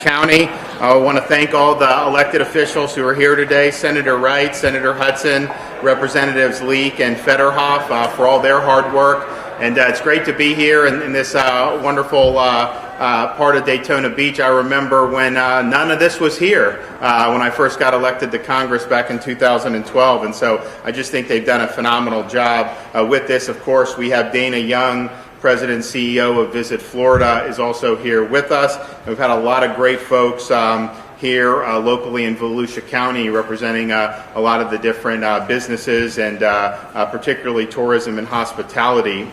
County. I want to thank all the elected officials who are here today, Senator Wright, Senator Hudson, Representatives Leak and Federhoff for all their hard work. And it's great to be here in this wonderful part of Daytona Beach. I remember when none of this was here when I first got elected to Congress back in 2012. And so I just think they've done a phenomenal job with this. Of course, we have Dana Young, President and CEO of Visit Florida, is also here with us. We've had a lot of great folks here locally in Volusia County representing a lot of the different businesses and particularly tourism and hospitality.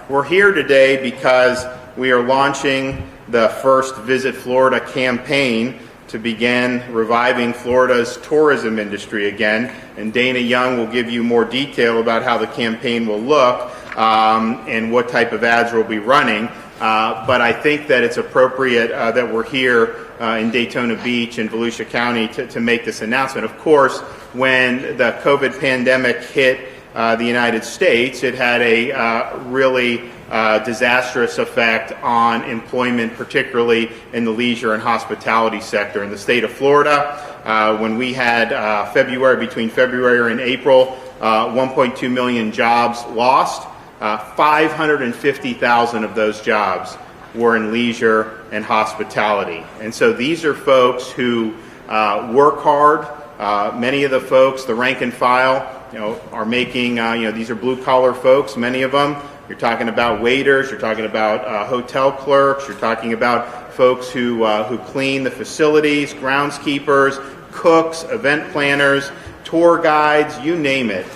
We're here today because we are launching the first Visit Florida campaign to begin reviving Florida's tourism industry again. And Dana Young will give you more detail about how the campaign will look and what type of ads we'll be running. But I think that it's appropriate that we're here in Daytona Beach and Volusia County to make this announcement. Of course, when the COVID pandemic hit the United States, it had a really disastrous effect on employment, particularly in the leisure and hospitality sector. In the state of Florida, when we had between February and April, 1.2 million jobs lost. 550,000 of those jobs were in leisure and hospitality. And so these are folks who work hard. Many of the folks, the rank and file, are making, these are blue collar folks, many of them. You're talking about waiters, you're talking about hotel clerks, you're talking about folks who clean the facilities, groundskeepers, cooks, event planners, tour guides, you name it.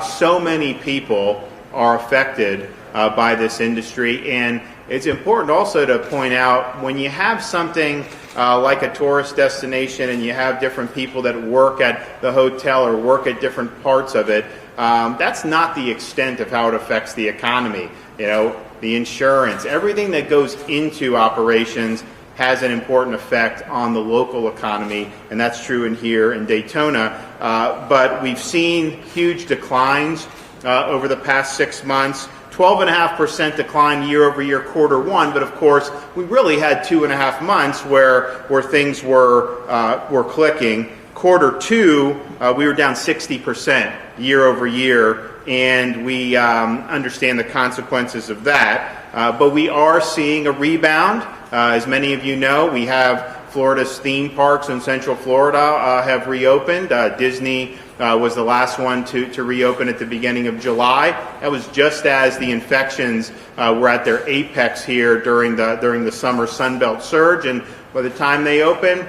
So many people are affected by this industry, and it's important also to point out when you have something like a tourist destination and you have different people that work at the hotel or work at different parts of it, that's not the extent of how it affects the economy. The insurance, everything that goes into operations has an important effect on the local economy, and that's true here in Daytona. But we've seen huge declines over the past 6 months. 12.5% decline year over year quarter one, but of course we really had 2.5 months where things were clicking. Quarter two, we were down 60% year over year, and we understand the consequences of that. But we are seeing a rebound. As many of you know, we have Florida's theme parks in Central Florida have reopened. Disney was the last one to reopen at the beginning of July. That was just as the infections were at their apex here during the summer Sunbelt surge. And by the time they open,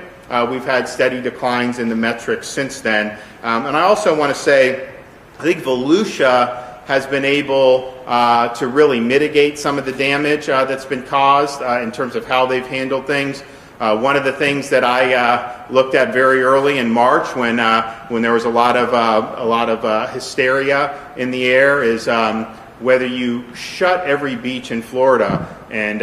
we've had steady declines in the metrics since then. And I also want to say, I think Volusia has been able to really mitigate some of the damage that's been caused in terms of how they've handled things. One of the things that I looked at very early in March, when there was a lot of hysteria in the air, is whether you shut every beach in Florida. And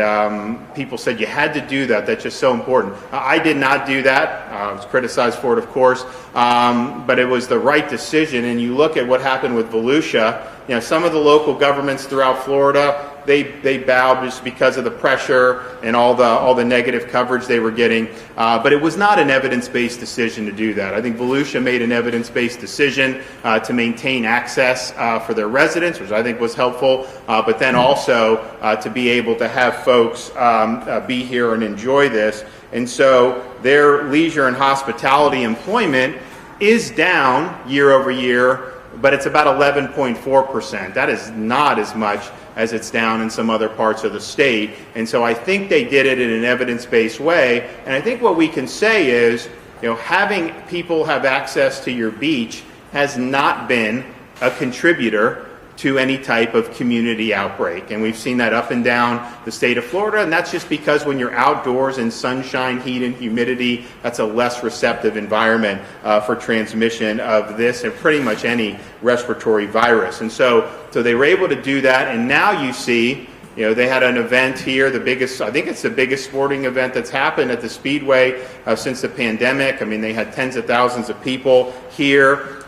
people said you had to do that. That's just so important. I did not do that. I was criticized for it, of course, but it was the right decision. And you look at what happened with Volusia. Some of the local governments throughout Florida, they bowed just because of the pressure and all the negative coverage they were getting. But it was not an evidence-based decision to do that. I think Volusia made an evidence-based decision to maintain access for their residents, which I think was helpful, but then also to be able to have folks be here and enjoy this. And so their leisure and hospitality employment is down year over year, but it's about 11.4%. That is not as much as it's down in some other parts of the state. And so I think they did it in an evidence-based way. And I think what we can say is, having people have access to your beach has not been a contributor to any type of community outbreak. And we've seen that up and down the state of Florida, and that's just because when you're outdoors in sunshine, heat, and humidity, that's a less receptive environment for transmission of this and pretty much any respiratory virus. And so they were able to do that, and now you see, they had an event here, I think it's the biggest sporting event that's happened at the Speedway since the pandemic. I mean, they had tens of thousands of people here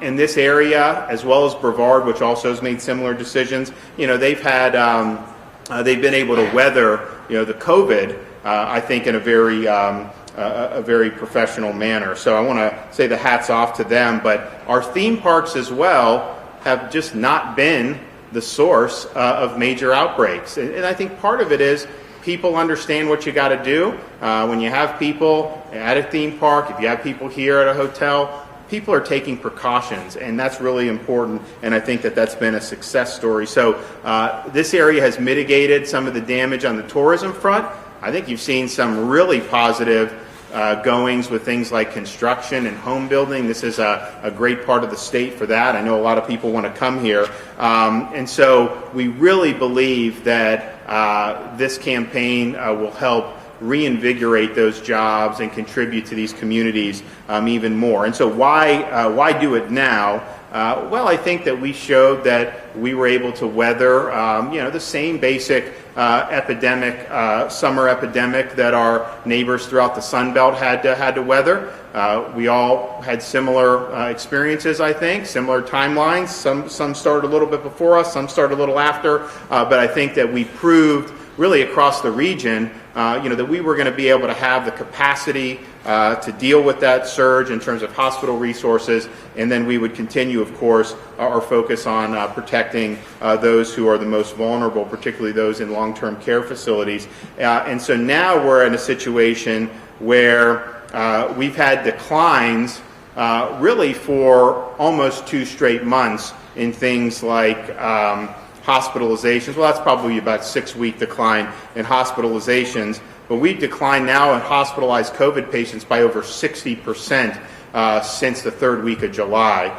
in this area, as well as Brevard, which also has made similar decisions. They've been able to weather, the COVID I think in a very professional manner. So I want to say the hat's off to them. But our theme parks as well have just not been the source of major outbreaks. And I think part of it is people understand what you got to do. When you have people at a theme park, if you have people here at a hotel, people are taking precautions, and that's really important, and I think that that's been a success story. So this area has mitigated some of the damage on the tourism front. I think you've seen some really positive goings with things like construction and home building. This is a great part of the state for that. I know a lot of people want to come here. And so we really believe that this campaign will help reinvigorate those jobs and contribute to these communities even more. And so why do it now? Well, I think that we showed that we were able to weather the same basic summer epidemic that our neighbors throughout the Sun Belt had to weather. We all had similar experiences, I think, similar timelines. Some started a little bit before us, some started a little after, but I think that we proved really across the region that we were going to be able to have the capacity to deal with that surge in terms of hospital resources, and then we would continue, of course, our focus on protecting those who are the most vulnerable, particularly those in long-term care facilities. And so now we're in a situation where we've had declines really for almost 2 straight months in things like hospitalizations. Well, that's probably about 6-week decline in hospitalizations, but we've declined now in hospitalized COVID patients by over 60% since the 3rd week of July.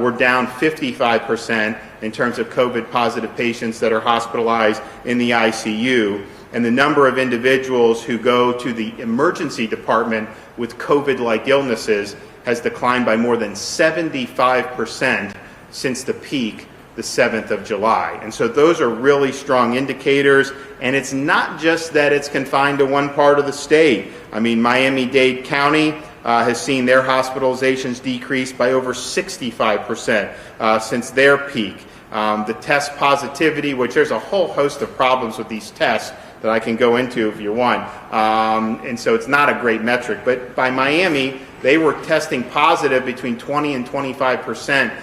We're down 55% in terms of COVID positive patients that are hospitalized in the ICU, and the number of individuals who go to the emergency department with COVID-like illnesses has declined by more than 75% since the peak, the 7th of July. And so those are really strong indicators, and it's not just that it's confined to one part of the state. I mean, Miami-Dade County has seen their hospitalizations decrease by over 65% since their peak. The test positivity, which there's a whole host of problems with these tests that I can go into if you want, and so it's not a great metric, but by Miami, they were testing positive between 20 and 25%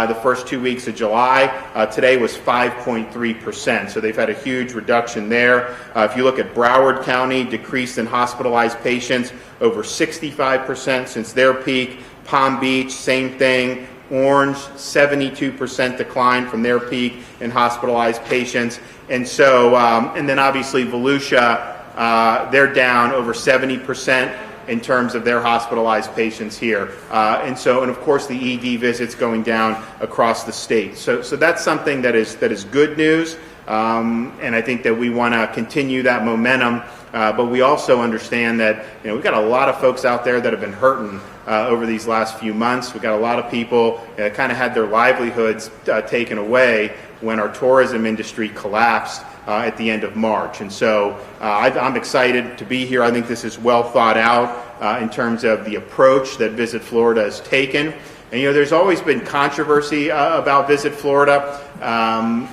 the first 2 weeks of July. Today was 5.3%, so they've had a huge reduction there. If you look at Broward County, decreased in hospitalized patients over 65% since their peak. Palm Beach, same thing. Orange, 72% decline from their peak in hospitalized patients. And so, and then obviously Volusia, they're down over 70% in terms of their hospitalized patients here. And of course, the ED visits going down across the state. So that's something that is good news. And I think that we want to continue that momentum. But we also understand that we've got a lot of folks out there that have been hurting over these last few months. We've got a lot of people that kind of had their livelihoods taken away when our tourism industry collapsed at the end of March. And so I'm excited to be here. I think this is well thought out in terms of the approach that Visit Florida has taken. And there's always been controversy about Visit Florida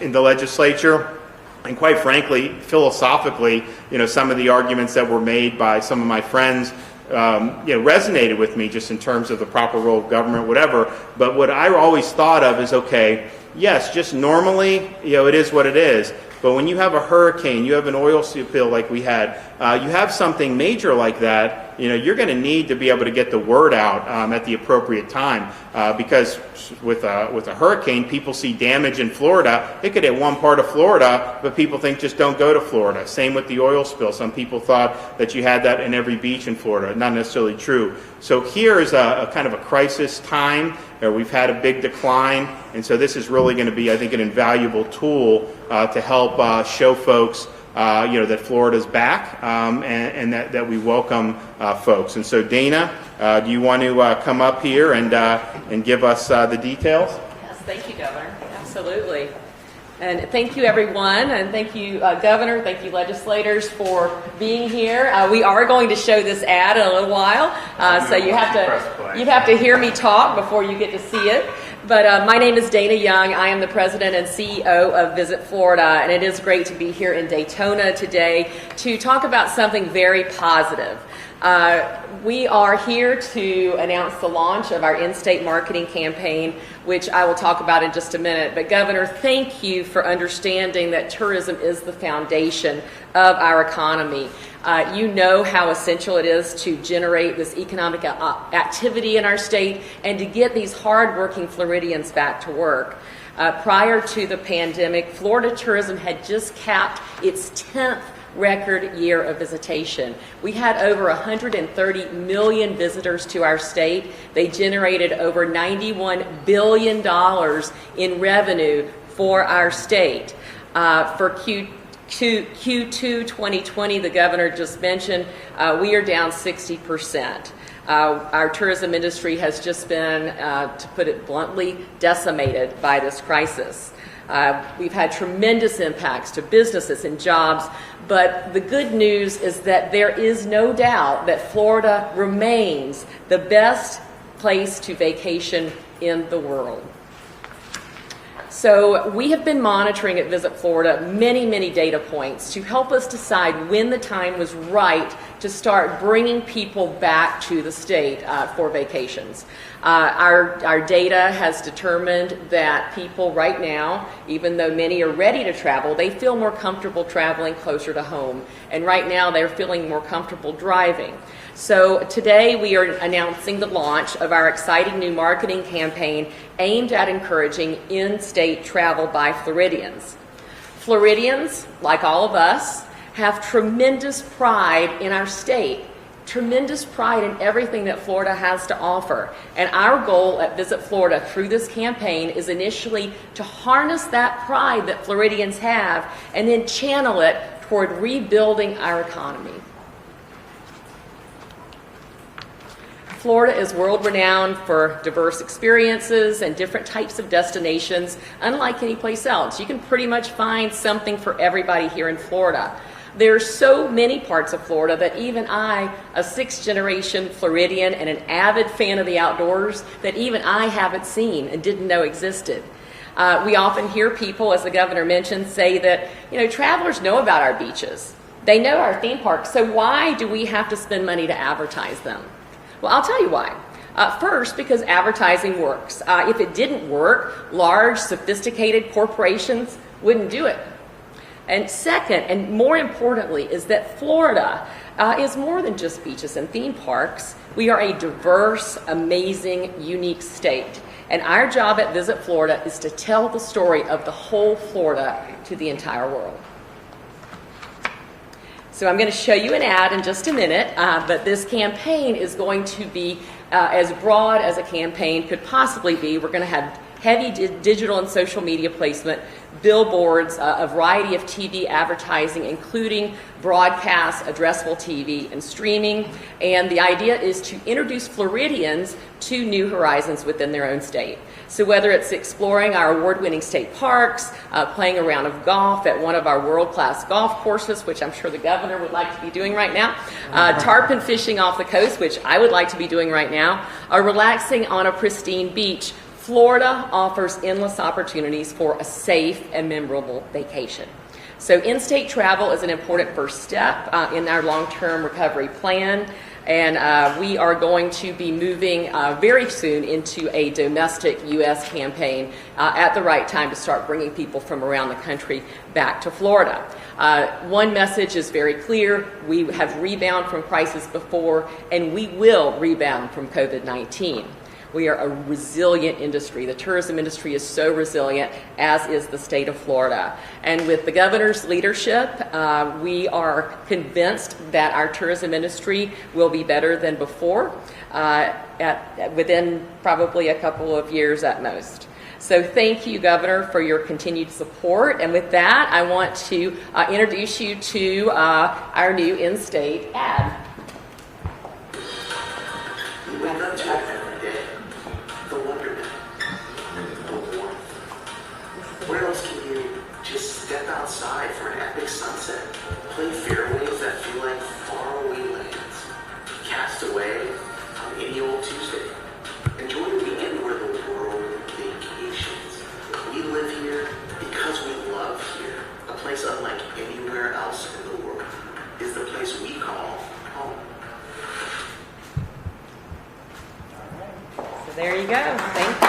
in the legislature. And quite frankly, philosophically, some of the arguments that were made by some of my friends resonated with me just in terms of the proper role of government, whatever. But what I always thought of is, okay, yes, just normally, it is what it is. But when you have a hurricane, you have an oil spill like we had, you have something major like that, you're going to need to be able to get the word out at the appropriate time. Because with a hurricane, people see damage in Florida. It could hit one part of Florida, but people think just don't go to Florida. Same with the oil spill. Some people thought that you had that in every beach in Florida. Not necessarily true. So here is a kind of a crisis time. We've had a big decline, and so this is really going to be, I think, an invaluable tool to help show folks, that Florida's back and that we welcome folks. And so, Dana, do you want to come up here and give us the details? Yes, thank you, Governor. Absolutely. And thank you, everyone, and thank you, Governor, thank you, legislators, for being here. We are going to show this ad in a little while, so you have to hear me talk before you get to see it. But my name is Dana Young. I am the president and CEO of Visit Florida, and it is great to be here in Daytona today to talk about something very positive. We are here to announce the launch of our in-state marketing campaign, which I will talk about in just a minute. But Governor, thank you for understanding that tourism is the foundation of our economy. You know how essential it is to generate this economic activity in our state and to get these hardworking Floridians back to work. Prior to the pandemic, Florida tourism had just capped its 10th record year of visitation. We had over 130 million visitors to our state. They generated over $91 billion in revenue for our state. For Q2 2020, the governor just mentioned, we are down 60%. Our tourism industry has just been, to put it bluntly, decimated by this crisis. We've had tremendous impacts to businesses and jobs, but the good news is that there is no doubt that Florida remains the best place to vacation in the world. So we have been monitoring at Visit Florida many data points to help us decide when the time was right to start bringing people back to the state for vacations. Our data has determined that people right now, even though many are ready to travel, they feel more comfortable traveling closer to home. And right now they're feeling more comfortable driving. So today we are announcing the launch of our exciting new marketing campaign aimed at encouraging in-state travel by Floridians. Floridians, like all of us, have tremendous pride in our state, tremendous pride in everything that Florida has to offer. And our goal at Visit Florida through this campaign is initially to harness that pride that Floridians have and then channel it toward rebuilding our economy. Florida is world-renowned for diverse experiences and different types of destinations, unlike any place else. You can pretty much find something for everybody here in Florida. There are so many parts of Florida that even I, a sixth-generation Floridian and an avid fan of the outdoors, that even I haven't seen and didn't know existed. We often hear people, as the governor mentioned, say that, travelers know about our beaches. They know our theme parks, so why do we have to spend money to advertise them? Well, I'll tell you why. First, because advertising works. If it didn't work, large, sophisticated corporations wouldn't do it. And second, and more importantly, is that Florida is more than just beaches and theme parks. We are a diverse, amazing, unique state. And our job at Visit Florida is to tell the story of the whole Florida to the entire world. So I'm going to show you an ad in just a minute, but this campaign is going to be as broad as a campaign could possibly be. We're going to have heavy digital and social media placement, billboards, a variety of TV advertising, including broadcast, addressable TV, and streaming. And the idea is to introduce Floridians to new horizons within their own state. So whether it's exploring our award-winning state parks, playing a round of golf at one of our world-class golf courses, which I'm sure the governor would like to be doing right now, tarpon fishing off the coast, which I would like to be doing right now, or relaxing on a pristine beach, Florida offers endless opportunities for a safe and memorable vacation. So in-state travel is an important first step in our long-term recovery plan. And we are going to be moving very soon into a domestic U.S. campaign at the right time to start bringing people from around the country back to Florida. One message is very clear. We have rebounded from crisis before, and we will rebound from COVID-19. We are a resilient industry. The tourism industry is so resilient, as is the state of Florida. And with the governor's leadership, we are convinced that our tourism industry will be better than before, within probably a couple of years at most. So thank you, Governor, for your continued support. And with that, I want to introduce you to our new in-state ad. Where else can you just step outside for an epic sunset, play fairways that feel like faraway lands, cast away on any old Tuesday, enjoy a weekend where the world thinks There you go. Thank you.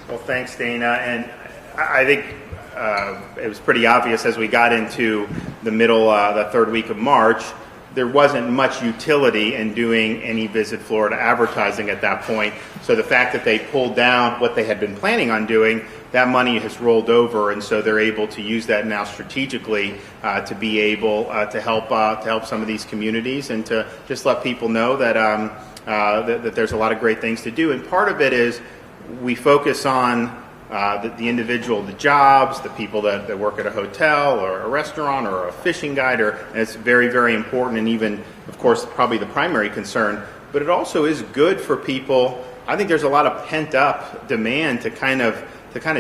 Well, thanks, Dana. And I think it was pretty obvious as we got into the middle, the third week of March, there wasn't much utility in doing any Visit Florida advertising at that point. So the fact that they pulled down what they had been planning on doing, that money has rolled over, and so they're able to use that now strategically to be able to help some of these communities and to just let people know that that there's a lot of great things to do. And part of it is we focus on the individual, the jobs, the people that work at a hotel or a restaurant or a fishing guide, and it's very, very important, and even, of course, probably the primary concern. But it also is good for people. I think there's a lot of pent-up demand to kind of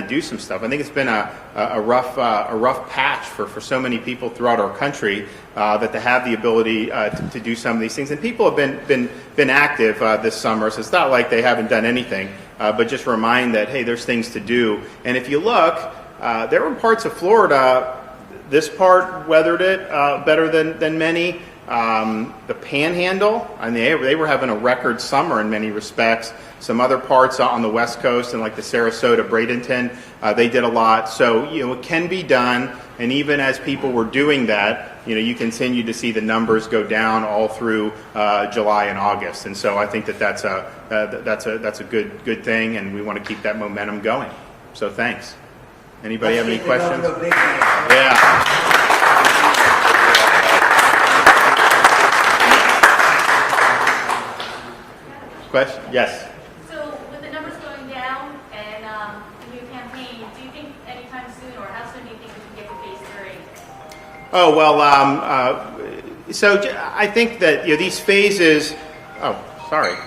do some stuff. I think it's been a rough patch for so many people throughout our country that they have the ability to do some of these things. And people have been active this summer, so it's not like they haven't done anything. But just remind that, hey, there's things to do. And if you look, there were parts of Florida. This part weathered it better than many. The Panhandle, I mean, they were having a record summer in many respects. Some other parts on the West Coast and like the Sarasota, Bradenton, they did a lot. So, it can be done. And even as people were doing that, you continue to see the numbers go down all through July and August. And so I think that's a good thing, and we want to keep that momentum going. So thanks. Anybody have any questions? Yeah. Question? Yes. So with the numbers going down and the new campaign, do you think anytime soon, or how soon do you think we can get to phase 3? Oh, well, so I think that these phases. Oh, sorry.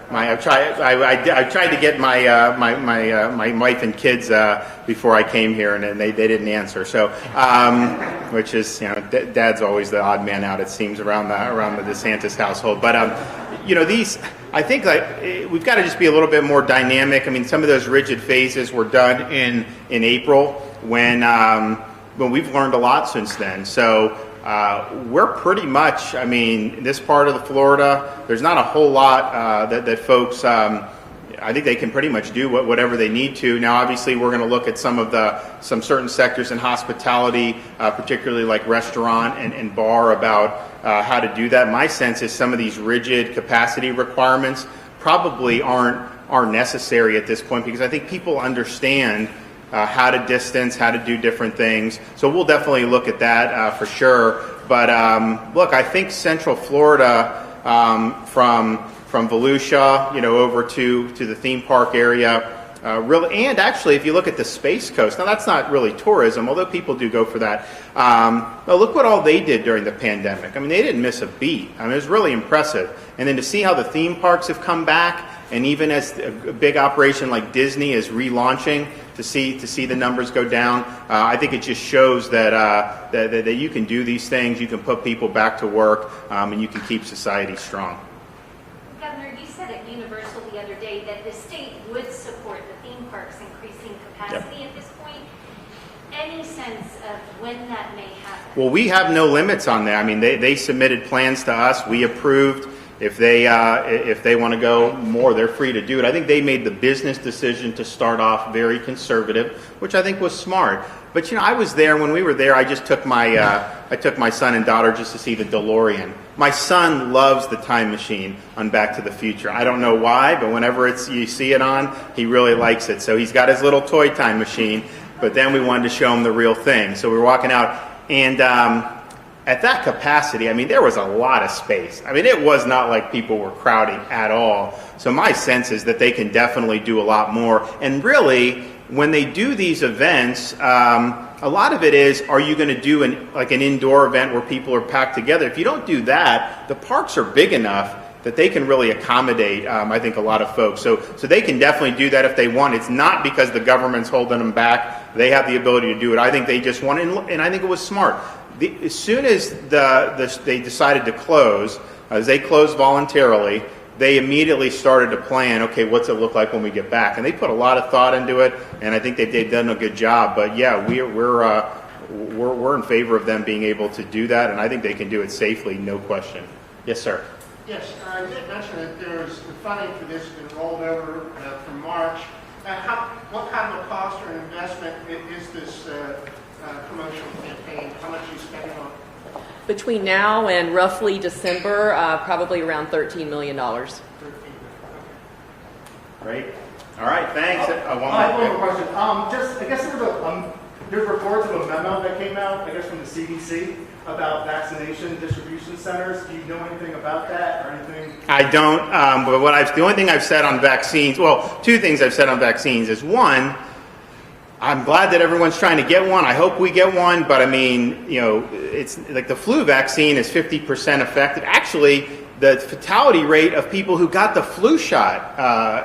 I tried to get my wife and kids before I came here, and they didn't answer. So, which is Dad's always the odd man out, it seems, around the DeSantis household. But these, I think, we've got to just be a little bit more dynamic. I mean, some of those rigid phases were done in April when we've learned a lot since then. So. We're pretty much, this part of the Florida, there's not a whole lot that folks, I think they can pretty much do whatever they need to. Now, obviously, we're going to look at some certain sectors in hospitality, particularly like restaurant and bar, about how to do that. My sense is some of these rigid capacity requirements probably aren't necessary at this point, because I think people understand how to distance, how to do different things. So we'll definitely look at that for sure. But look, I think Central Florida, from Volusia, over to the theme park area, really, and actually, if you look at the Space Coast, now that's not really tourism, although people do go for that. But look what all they did during the pandemic. They didn't miss a beat. It was really impressive. And then to see how the theme parks have come back, and even as a big operation like Disney is relaunching, to see the numbers go down, I think it just shows that you can do these things, you can put people back to work, and you can keep society strong. Governor, you said at Universal the other day that the state would support the theme parks increasing capacity at this point. Any sense of when that may happen? Well, we have no limits on that. They submitted plans to us. We approved. If they want to go more, they're free to do it. I think they made the business decision to start off very conservative, which I think was smart. But I was there when we were there. I just took my son and daughter just to see the DeLorean. My son loves the time machine on Back to the Future. I don't know why, but whenever you see it on, he really likes it. So he's got his little toy time machine. But then we wanted to show him the real thing. So we were walking out, and at that capacity, there was a lot of space. It was not like people were crowding at all. So my sense is that they can definitely do a lot more. And really, when they do these events, a lot of it is, are you going to do an indoor event where people are packed together? If you don't do that, the parks are big enough that they can really accommodate, I think, a lot of folks. So they can definitely do that if they want. It's not because the government's holding them back. They have the ability to do it. I think they just want it, and I think it was smart. As soon as they decided to close, as they closed voluntarily, they immediately started to plan, okay, what's it look like when we get back? And they put a lot of thought into it, and I think they've done a good job. But yeah, we're in favor of them being able to do that, and I think they can do it safely, no question. Yes, sir. Yes, you did mention that there's the funding for this been rolled over from March. What kind of a cost or investment is this promotional campaign? How much are you spending on it? Between now and roughly December, probably around $13 million. Great. All right, thanks. One more question. I guess there's reports of a memo that came out, I guess from the CDC, about vaccination distribution centers. Do you know anything about that or anything? I don't, but the only thing I've said on vaccines, well, two things I've said on vaccines is, one, I'm glad that everyone's trying to get one. I hope we get one, but I mean, it's like the flu vaccine is 50% effective. Actually, the fatality rate of people who got the flu shot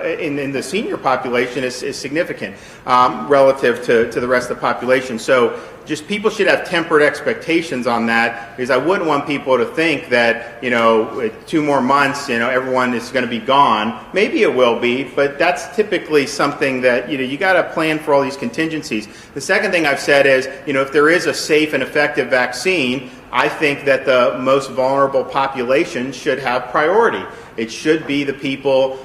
in the senior population is significant relative to the rest of the population. So just people should have tempered expectations on that, because I wouldn't want people to think that, 2 more months, everyone is going to be gone. Maybe it will be, but that's typically something that, you got to plan for all these contingencies. The second thing I've said is, if there is a safe and effective vaccine, I think that the most vulnerable population should have priority. It should be the people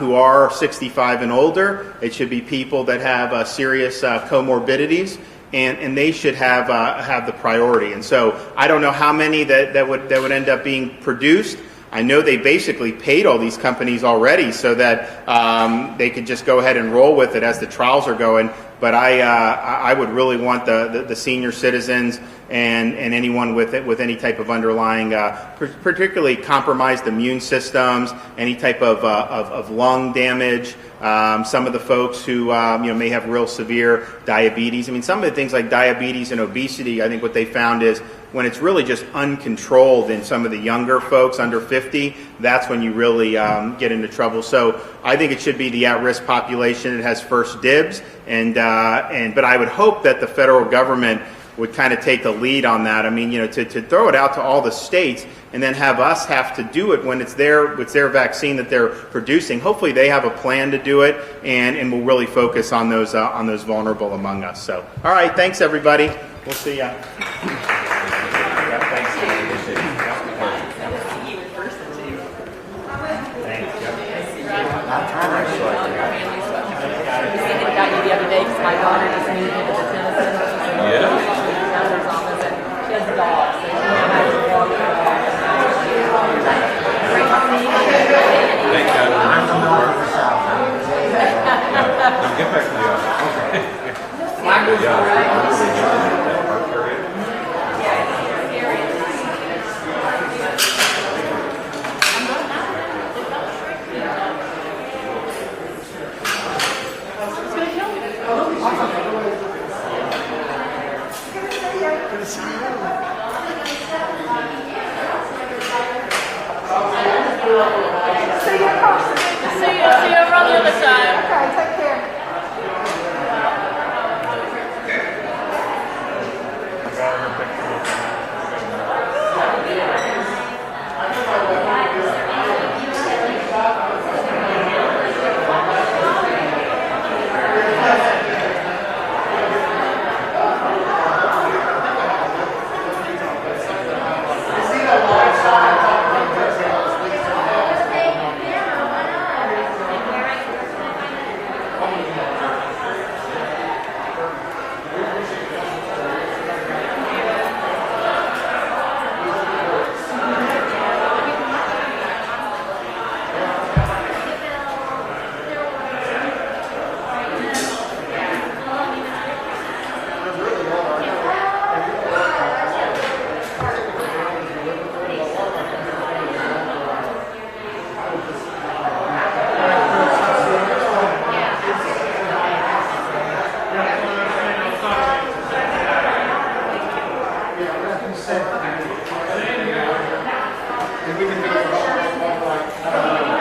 who are 65 and older. It should be people that have serious comorbidities, and they should have the priority. And so I don't know how many that would end up being produced. I know they basically paid all these companies already so that they could just go ahead and roll with it as the trials are going. But I would really want the senior citizens and anyone with any type of underlying, particularly compromised immune systems, any type of lung damage. Some of the folks who may have real severe diabetes. I mean, some of the things like diabetes and obesity, I think what they found is when it's really just uncontrolled in some of the younger folks under 50, that's when you really get into trouble. So I think it should be the at-risk population that has first dibs, but I would hope that the federal government would kind of take the lead on that. I mean, to throw it out to all the states and then have us have to do it when it's their vaccine that they're producing. Hopefully they have a plan to do it, and we'll really focus on those vulnerable among us. So, all right, thanks everybody. We'll see ya. The other day, because my daughter just moved into the Tennessee. Doctor's office, and she has dogs. So she has to walk Thank God. I'm from the north or south. Get back to the office. That park area. See you over on the other side. Okay, take care. And we can do it for all, like,